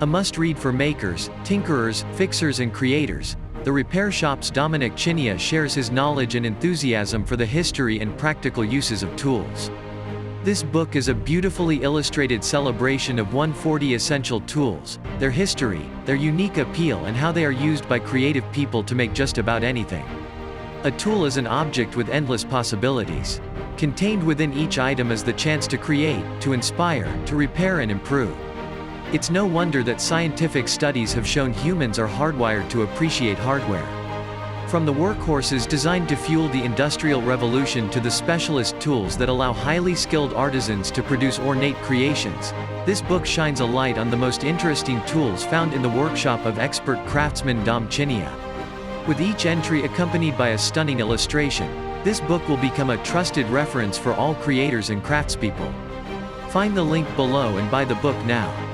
A must-read for makers, tinkerers, fixers and creators, the Repair Shop's Dominic Chinea shares his knowledge and enthusiasm for the history and practical uses of tools. This book is a beautifully illustrated celebration of 140 essential tools, their history, their unique appeal and how they are used by creative people to make just about anything. A tool is an object with endless possibilities. Contained within each item is the chance to create, to inspire, to repair and improve. It's no wonder that scientific studies have shown humans are hardwired to appreciate hardware. From the workhorses designed to fuel the Industrial Revolution to the specialist tools that allow highly skilled artisans to produce ornate creations, this book shines a light on the most interesting tools found in the workshop of expert craftsman Dom Chinea. With each entry accompanied by a stunning illustration, this book will become a trusted reference for all creators and craftspeople. Find the link below and buy the book now.